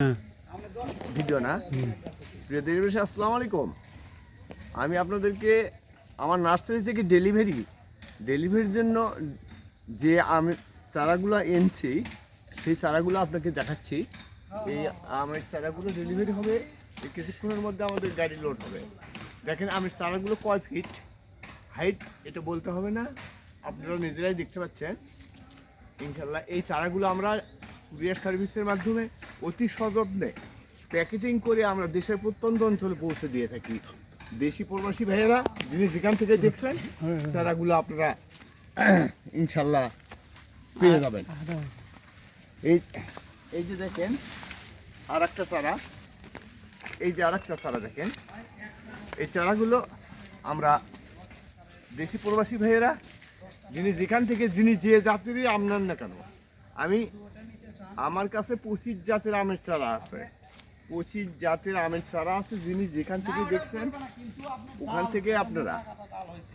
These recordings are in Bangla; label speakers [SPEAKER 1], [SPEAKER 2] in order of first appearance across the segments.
[SPEAKER 1] ভিডিও না প্রিয় দেশবাসী, আসসালামু আলাইকুম। আমি আপনাদেরকে আমার নার্সারি থেকে ডেলিভারির জন্য যে আমি চারাগুলো এনেছি সেই চারাগুলো আপনাকে দেখাচ্ছি। এই আমের চারাগুলো ডেলিভারি হবে কিছুক্ষণের মধ্যে, আমাদের গাড়ি লোড হবে। দেখেন আমের চারাগুলো কয় ফিট হাইট এটা বলতে হবে না, আপনারা নিজেরাই দেখতে পাচ্ছেন। ইনশাল্লাহ এই চারাগুলো আমরা কুরিয়ার সার্ভিসের মাধ্যমে অতি সযত্নে প্যাকেটিং করে আমরা দেশের প্রত্যন্ত অঞ্চলে পৌঁছে দিয়ে থাকি। দেশি প্রবাসী ভাইয়েরা যিনি যেখান থেকে দেখছেন চারাগুলো আপনারা ইনশাল্লাহ পেয়ে যাবেন। এই যে দেখেন আর একটা চারা, এই যে আর একটা চারা দেখেন, এই চারাগুলো আমরা দেশি প্রবাসী ভাইয়েরা যিনি যেখান থেকে যিনি যে জাতিরই আমনান না কেন, আমার কাছে 25 জাতের আমের চারা আছে, 25 জাতের আমের চারা আছে। যিনি যেখান থেকে দেখছেন ওখান থেকে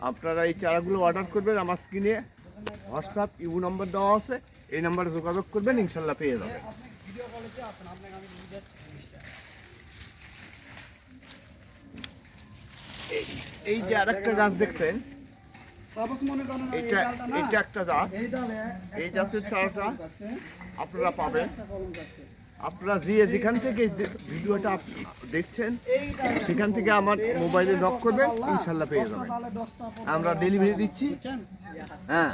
[SPEAKER 1] আপনারা এই চারাগুলো অর্ডার করবেন। আমার স্ক্রিনে হোয়াটসঅ্যাপ ইউ নম্বর দেওয়া আছে, এই নাম্বারে যোগাযোগ করবেন, ইনশাল্লাহ পেয়ে যাবেন। এই যে আরেকটা গাছ দেখছেন, এটা একটা জাত, এই জাতের চারাটা আপনারা পাবেন। আপনারা যেখান থেকে ভিডিওটা দেখছেন সেখান থেকে আমার মোবাইলে নক করবেন, ইনশাল্লাহ পেয়ে যাবেন। আমরা ডেলিভারি দিচ্ছি। হ্যাঁ,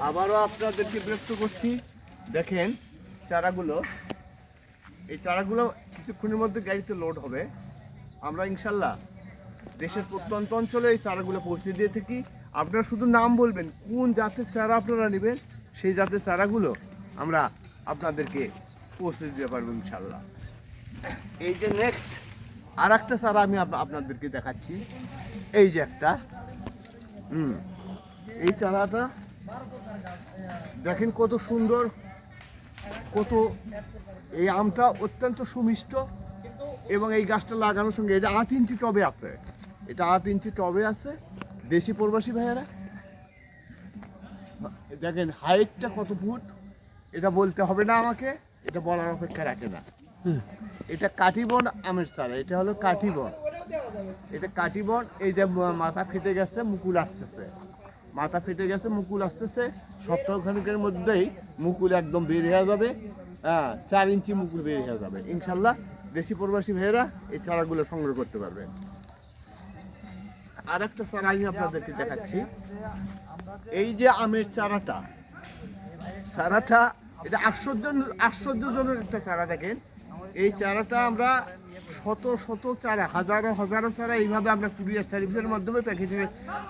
[SPEAKER 1] আবারও আপনাদেরকে বিরক্ত করছি। দেখেন চারাগুলো, এই চারাগুলো কিছুক্ষণের মধ্যে গাড়িতে লোড হবে। আমরা ইনশাল্লাহ দেশের প্রত্যন্ত অঞ্চলে এই চারাগুলো পৌঁছে দিয়ে থাকি। আপনারা শুধু নাম বলবেন কোন জাতের চারা আপনারা নেবেন, সেই জাতের চারাগুলো আমরা আপনাদেরকে পৌঁছে দিতে পারবো ইনশাল্লাহ। এই যে নেক্সট আর একটা চারা আমি আপনাদেরকে দেখাচ্ছি, এই যে একটা এই চারাটা দেখেন কত সুন্দর, এই আমটা অত্যন্ত সুমিষ্ট এবং এই গাছটা লাগানোর সঙ্গে এটা 8 ইঞ্চি টবে আছে, এটা 8 ইঞ্চি টবে আছে। দেশি প্রবাসী ভাইয়েরা দেখেন হাইটটা কত ফুট, এটা বলতে হবে না আমাকে, এটা বলার অপেক্ষা রাখে না। এটা কাটিবন আমের চারা, এটা হলো কাটিবন, এটা কাটিবন। এই যে মাথা ফেটে গেছে, মুকুল আসতেছে, মাথা ফেটে গেছে, মুকুল আসতেছে। সপ্তাহখানেকের মধ্যেই মুকুল একদম বের হয়ে যাবে। 4 ইঞ্চি মুকুল বের হয়ে যাবে ইনশাল্লাহ। দেশি প্রবাসী ভাইয়েরা এই চারাগুলো সংগ্রহ করতে পারবেন। আর একটা চারা আমি আপনাদেরকে দেখাচ্ছি, এই যে আমের চারাটা এটা আশ্চর্যজনক একটা চারা। দেখেন এই চারাটা আমরা শত চারা, হাজারো চারা এইভাবে আমরা কুরিয়ার সার্ভিসের মাধ্যমে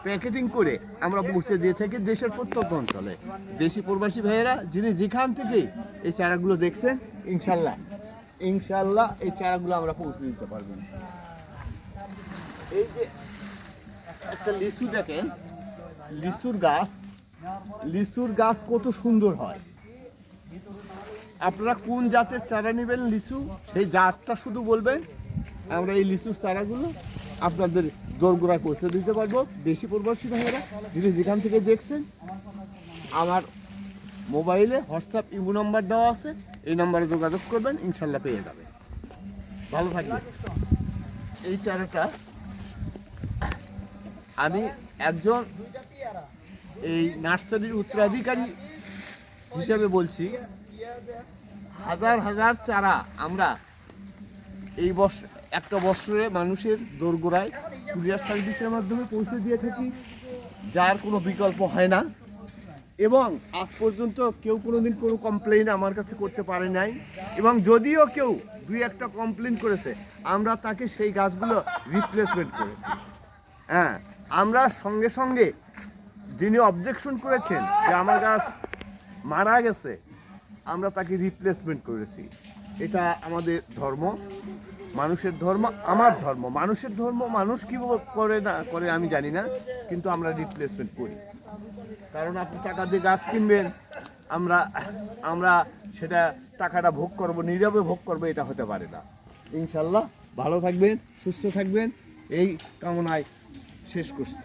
[SPEAKER 1] প্যাকেটিং করে আমরা পৌঁছে দিয়ে থাকি দেশের প্রত্যন্ত অঞ্চলে। দেশি প্রবাসী ভাইয়েরা যিনি যেখান থেকে এই চারাগুলো দেখছেন ইনশাল্লাহ এই চারাগুলো আমরা পৌঁছে দিতে পারবো। এই যে একটা লিচু দেখেন, লিচুর গাছ কত সুন্দর হয়। আপনারা কোন জাতের চারা নেবেন লিচু, সেই জাতটা শুধু বলবেন, আমরা এই লিচুর চারাগুলো আপনাদের দোরগোড়ায় পৌঁছে দিতে পারবো। দেশি প্রবাসী ভাইয়েরা যিনি যেখান থেকে দেখছেন আমার মোবাইলে হোয়াটসঅ্যাপ ইমো নাম্বার দেওয়া আছে, এই নাম্বারে যোগাযোগ করবেন, ইনশাল্লাহ পেয়ে যাবেন। ভালো থাকবেন। এই চারাটা আমি একজন এই নার্সারির উত্তরাধিকারী হিসেবে বলছি, হাজার চারা আমরা এই একটা বছরে মানুষের দোরগোড়ায় কুরিয়ার সার্ভিসের মাধ্যমে পৌঁছে দিয়ে থাকি, যার কোনো বিকল্প হয় না। এবং আজ পর্যন্ত কেউ কোনোদিন কোনো কমপ্লেইন আমার কাছে করতে পারে নাই, এবং যদিও কেউ 2-1টা কমপ্লেইন করেছে, আমরা তাকে সেই গাছগুলো রিপ্লেসমেন্ট করেছি। হ্যাঁ, আমরা সঙ্গে যিনি অবজেকশন করেছেন যে আমার গাছ মারা গেছে, আমরা তাকে রিপ্লেসমেন্ট করেছি। এটা আমাদের ধর্ম, মানুষের ধর্ম, আমার ধর্ম, মানুষের ধর্ম। মানুষ কী করে না করে আমি জানি না, কিন্তু আমরা রিপ্লেসমেন্ট করি। কারণ আপনি টাকা দিয়ে গাছ কিনবেন, আমরা সেটা টাকাটা ভোগ করব, নীরবে ভোগ করবো, এটা হতে পারে না। ইনশাল্লাহ ভালো থাকবেন, সুস্থ থাকবেন, এই কামনায় শেষ করছি।